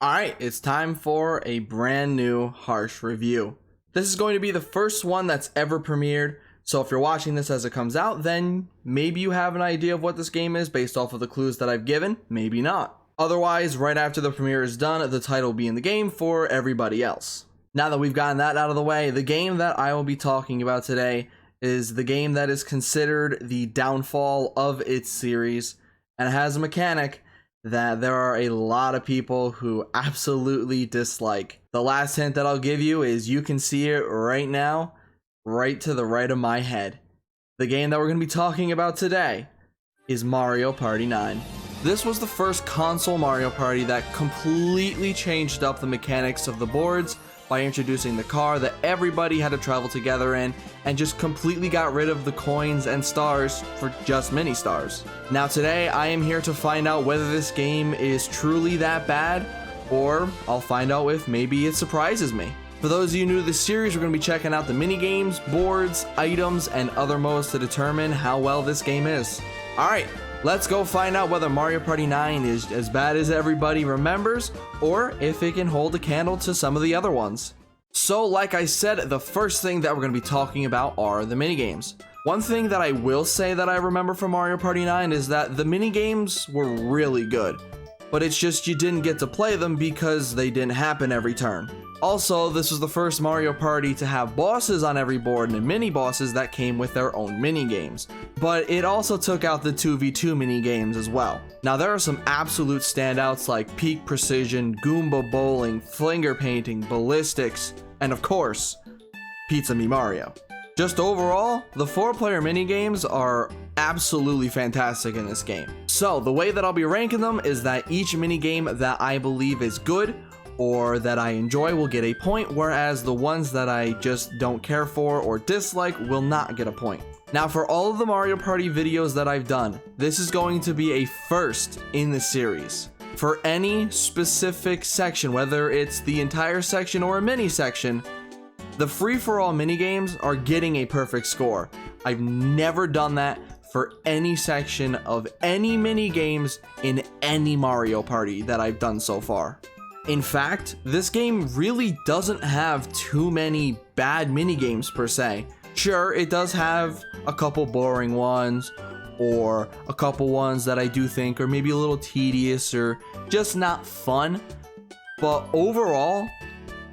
Alright, it's time for a brand new harsh review. This is going to be the first one that's ever premiered, so if you're watching this as it comes out, then maybe you have an idea of what this game is based off of the clues that I've given, maybe not. Otherwise, right after the premiere is done, the title will be in the game for everybody else. Now that we've gotten that out of the way, the game that I will be talking about today is the game that is considered the downfall of its series, and it has a mechanic that there are a lot of people who absolutely dislike. The last hint that I'll give you is you can see it right now, right to the right of my head. The game that we're going to be talking about today is Mario Party 9. This was the first console Mario Party that completely changed up the mechanics of the boards by introducing the car that everybody had to travel together in, and just completely got rid of the coins and stars for just mini stars. Now today I am here to find out whether this game is truly that bad, or I'll find out if maybe it surprises me. For those of you new to this series, we're going to be checking out the mini games, boards, items, and other modes to determine how well this game is. Alright, let's go find out whether Mario Party 9 is as bad as everybody remembers, or if it can hold a candle to some of the other ones. So like I said, the first thing that we're going to be talking about are the minigames. One thing that I will say that I remember from Mario Party 9 is that the minigames were really good, but it's just you didn't get to play them because they didn't happen every turn. Also, this was the first Mario Party to have bosses on every board and mini bosses that came with their own mini games. But it also took out the 2v2 mini games as well. Now there are some absolute standouts like Peak Precision, Goomba Bowling, Flinger Painting, Ballistics, and of course, Pizza Me Mario. Just overall, the 4-player mini games are absolutely fantastic in this game. So the way that I'll be ranking them is that each mini game that I believe is good or that I enjoy will get a point, whereas the ones that I just don't care for or dislike will not get a point. Now for all of the Mario Party videos that I've done, this is going to be a first in the series. For any specific section, whether it's the entire section or a mini section, the free-for-all minigames are getting a perfect score. I've never done that for any section of any minigames in any Mario Party that I've done so far. In fact, this game really doesn't have too many bad minigames per se. Sure, it does have a couple boring ones, or a couple ones that I do think are maybe a little tedious or just not fun, but overall,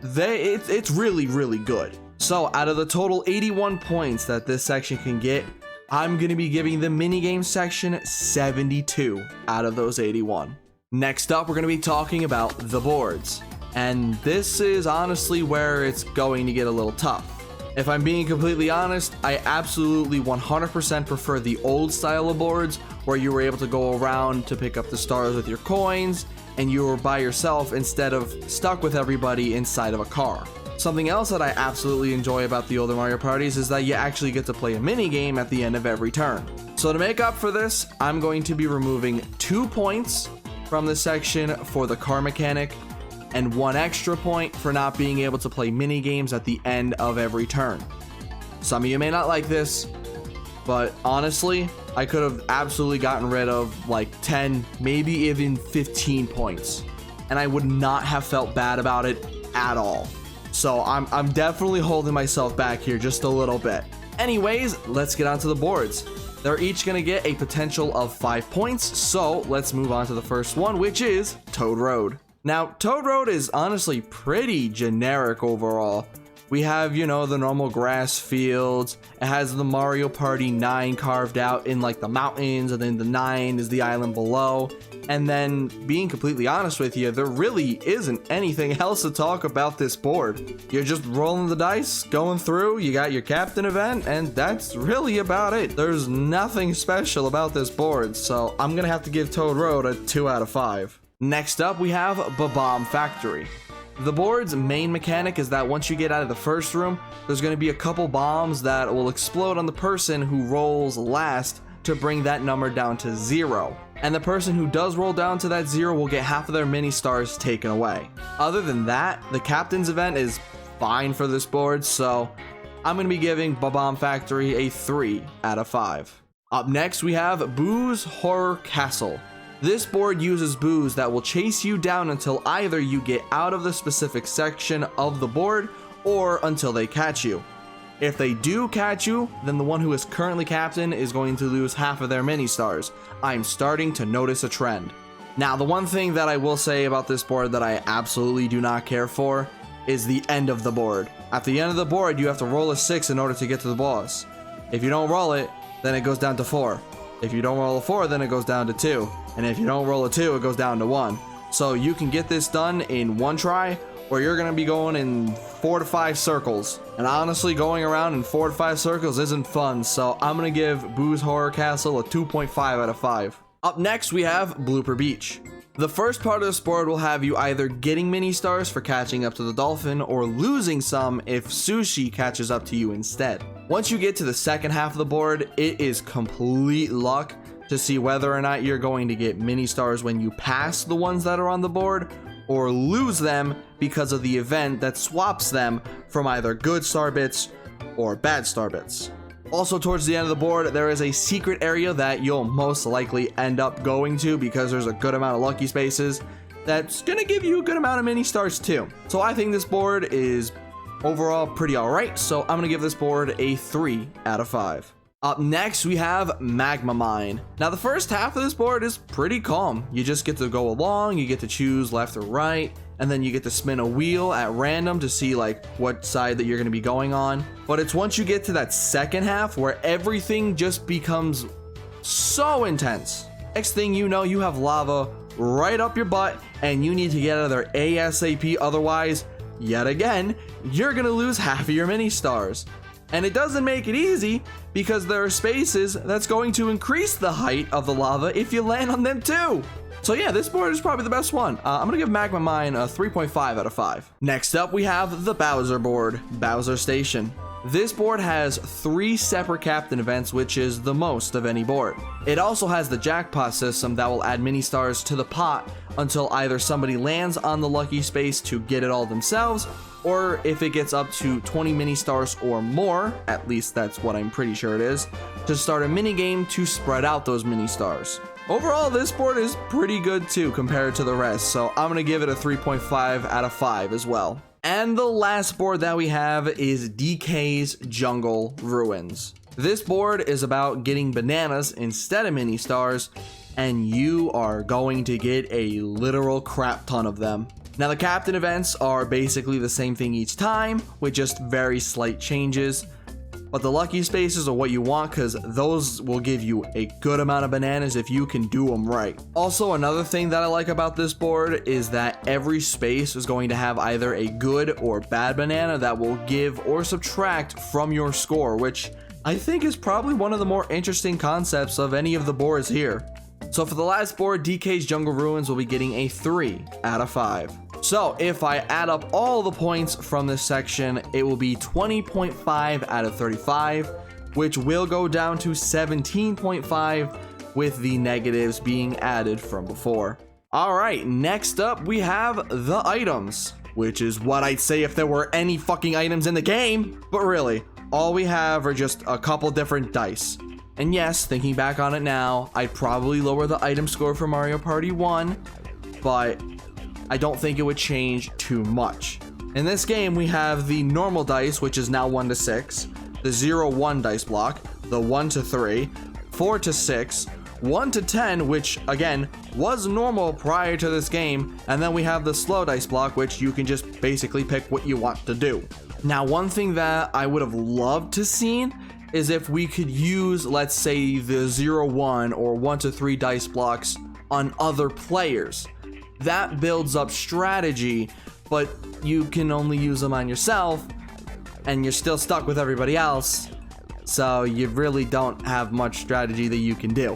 it's really, really good. So out of the total 81 points that this section can get, I'm going to be giving the minigame section 72 out of those 81. Next up, we're going to be talking about the boards, and this is honestly where it's going to get a little tough. If I'm being completely honest, I absolutely 100% prefer the old style of boards where you were able to go around to pick up the stars with your coins and you were by yourself instead of stuck with everybody inside of a car. Something else that I absolutely enjoy about the older Mario Parties is that you actually get to play a mini game at the end of every turn. So to make up for this, I'm going to be removing 2 points from this section for the car mechanic and 1 extra point for not being able to play mini games at the end of every turn. Some of you may not like this, but honestly, I could have absolutely gotten rid of like 10, maybe even 15 points, and I would not have felt bad about it at all. So I'm definitely holding myself back here just a little bit. Anyways, let's get onto the boards. They're each going to get a potential of 5 points, so let's move on to the first one, which is Toad Road. Now, Toad Road is honestly pretty generic overall. We have, you know, the normal grass fields. It has the Mario Party 9 carved out in like the mountains, and then the 9 is the island below. And then, being completely honest with you, there really isn't anything else to talk about this board. You're just rolling the dice, going through, you got your captain event, and that's really about it. There's nothing special about this board, so I'm gonna have to give Toad Road a 2 out of 5. Next up, we have Bomb Factory. The board's main mechanic is that once you get out of the first room, there's going to be a couple bombs that will explode on the person who rolls last to bring that number down to 0. And the person who does roll down to that 0 will get half of their mini stars taken away. Other than that, the captain's event is fine for this board, so I'm going to be giving Bomb Factory a 3 out of 5. Up next, we have Boo's Horror Castle. This board uses boos that will chase you down until either you get out of the specific section of the board or until they catch you. If they do catch you, then the one who is currently captain is going to lose half of their mini stars. I'm starting to notice a trend. Now, the one thing that I will say about this board that I absolutely do not care for is the end of the board. At the end of the board, you have to roll a 6 in order to get to the boss. If you don't roll it, then it goes down to 4. If you don't roll a 4, then it goes down to 2. And if you don't roll a 2, it goes down to 1. So you can get this done in one try, or you're going to be going in 4 to 5 circles. And honestly, going around in 4 to 5 circles isn't fun, so I'm going to give Boo's Horror Castle a 2.5 out of 5. Up next, we have Blooper Beach. The first part of this board will have you either getting mini stars for catching up to the dolphin or losing some if Sushi catches up to you instead. Once you get to the second half of the board, it is complete luck to see whether or not you're going to get mini stars when you pass the ones that are on the board or lose them because of the event that swaps them from either good star bits or bad star bits. Also, towards the end of the board, there is a secret area that you'll most likely end up going to because there's a good amount of lucky spaces that's gonna give you a good amount of mini stars too. So I think this board is overall pretty alright, so I'm gonna give this board a 3 out of 5. Up next, we have Magma Mine. Now, the first half of this board is pretty calm. You just get to go along, you get to choose left or right, and then you get to spin a wheel at random to see like what side that you're going to be going on. But it's once you get to that second half where everything just becomes so intense. Next thing you know, you have lava right up your butt and you need to get out of there ASAP, otherwise, yet again, you're going to lose half of your mini stars. And it doesn't make it easy because there are spaces that's going to increase the height of the lava if you land on them too. So yeah, this board is probably the best one. I'm gonna give Magma Mine a 3.5 out of 5. Next up, we have the Bowser board, Bowser Station. This board has 3 separate captain events, which is the most of any board. It also has the jackpot system that will add mini stars to the pot until either somebody lands on the lucky space to get it all themselves, or if it gets up to 20 mini stars or more, at least that's what I'm pretty sure it is, to start a mini game to spread out those mini stars. Overall, this board is pretty good too compared to the rest, so I'm gonna give it a 3.5 out of 5 as well. And the last board that we have is DK's Jungle Ruins. This board is about getting bananas instead of mini stars, and you are going to get a literal crap ton of them. Now, the captain events are basically the same thing each time with just very slight changes, but the lucky spaces are what you want because those will give you a good amount of bananas if you can do them right. Also, another thing that I like about this board is that every space is going to have either a good or bad banana that will give or subtract from your score, which I think is probably one of the more interesting concepts of any of the boards here. So for the last board, DK's Jungle Ruins will be getting a 3 out of 5. So if I add up all the points from this section, it will be 20.5 out of 35, which will go down to 17.5 with the negatives being added from before. All right, next up we have the items, which is what I'd say if there were any fucking items in the game. But really, all we have are just a couple different dice. And yes, thinking back on it now, I'd probably lower the item score for Mario Party 1, but I don't think it would change too much. In this game, we have the normal dice, which is now 1 to 6, the 0-1 dice block, the 1 to 3, 4 to 6, 1 to 10, which again was normal prior to this game, and then we have the slow dice block, which you can just basically pick what you want to do. Now, one thing that I would have loved to seen is if we could use, let's say, the 0-1 or 1 to 3 dice blocks on other players. That builds up strategy, but you can only use them on yourself, and you're still stuck with everybody else, so you really don't have much strategy that you can do.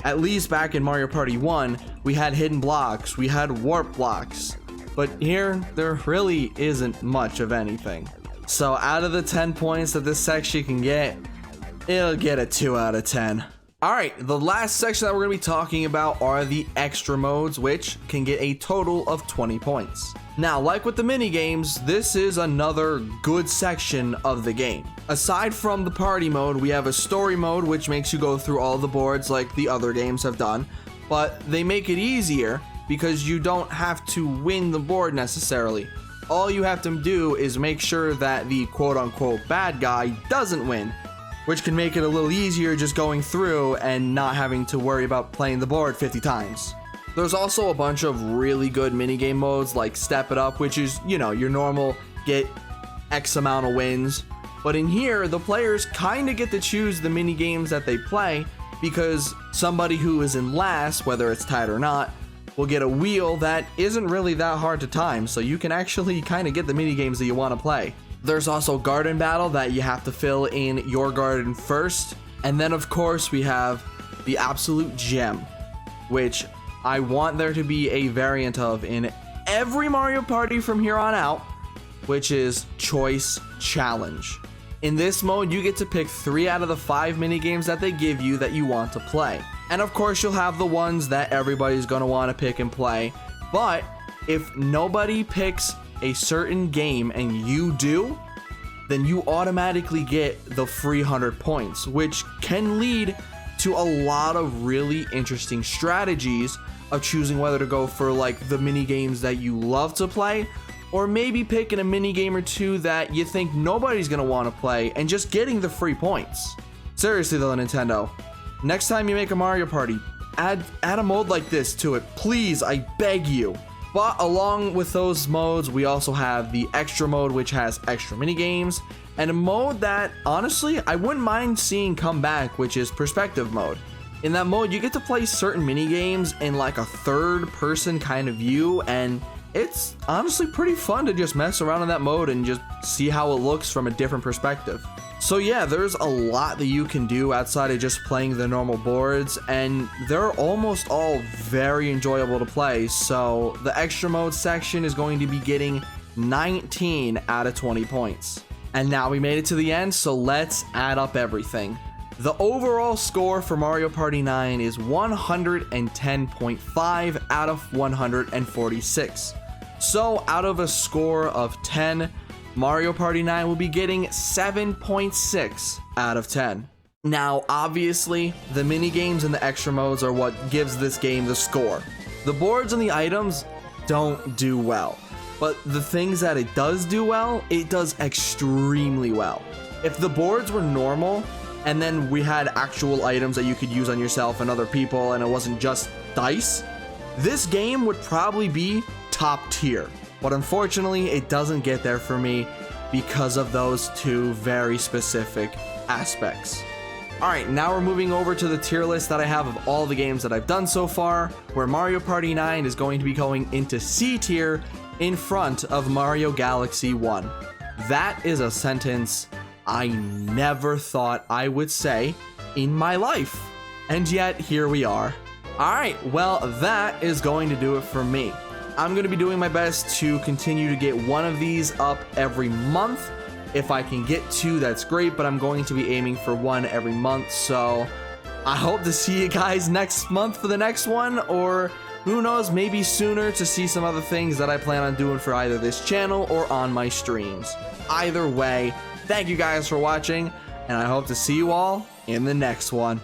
At least back in Mario Party 1, we had hidden blocks, we had warp blocks, but here, there really isn't much of anything. So out of the 10 points that this section can get, it'll get a 2 out of 10. Alright, the last section that we're going to be talking about are the extra modes, which can get a total of 20 points. Now, like with the mini games, this is another good section of the game. Aside from the party mode, we have a story mode, which makes you go through all the boards like the other games have done. but they make it easier because you don't have to win the board necessarily. All you have to do is make sure that the quote-unquote bad guy doesn't win, which can make it a little easier just going through and not having to worry about playing the board 50 times. There's also a bunch of really good minigame modes like Step It Up, which is, you know, your normal get X amount of wins. But in here, the players kind of get to choose the minigames that they play, because somebody who is in last, whether it's tied or not, will get a wheel that isn't really that hard to time, so you can actually kind of get the minigames that you want to play. There's also Garden Battle that you have to fill in your garden first. And then of course we have the absolute gem, which I want there to be a variant of in every Mario Party from here on out, which is Choice Challenge. In this mode, you get to pick 3 out of the 5 minigames that they give you that you want to play. And of course, you'll have the ones that everybody's going to want to pick and play. But if nobody picks a certain game and you do, then you automatically get the free 100 points, which can lead to a lot of really interesting strategies of choosing whether to go for like the mini games that you love to play, or maybe picking a mini game or two that you think nobody's gonna want to play and just getting the free points. Seriously though, Nintendo, next time you make a Mario Party, add a mode like this to it, please, I beg you. But along with those modes, we also have the extra mode, which has extra mini games, and a mode that honestly I wouldn't mind seeing come back, which is perspective mode. In that mode, you get to play certain mini games in like a third person kind of view, and it's honestly pretty fun to just mess around in that mode and just see how it looks from a different perspective. So yeah, there's a lot that you can do outside of just playing the normal boards, and they're almost all very enjoyable to play. So the extra mode section is going to be getting 19 out of 20 points. And now we made it to the end, so let's add up everything. The overall score for Mario Party 9 is 110.5 out of 146. So out of a score of 10, Mario Party 9 will be getting 7.6 out of 10. Now, obviously, the mini games and the extra modes are what gives this game the score. The boards and the items don't do well, but the things that it does do well, it does extremely well. If the boards were normal, and then we had actual items that you could use on yourself and other people, and it wasn't just dice, this game would probably be top tier. But unfortunately, it doesn't get there for me because of those two very specific aspects. Alright, now we're moving over to the tier list that I have of all the games that I've done so far, where Mario Party 9 is going to be going into C tier in front of Mario Galaxy 1. That is a sentence I never thought I would say in my life. And yet, here we are. Alright, well, that is going to do it for me. I'm going to be doing my best to continue to get one of these up every month. If I can get 2, that's great, but I'm going to be aiming for 1 every month. So I hope to see you guys next month for the next one, or who knows, maybe sooner to see some other things that I plan on doing for either this channel or on my streams. Either way, thank you guys for watching, and I hope to see you all in the next one.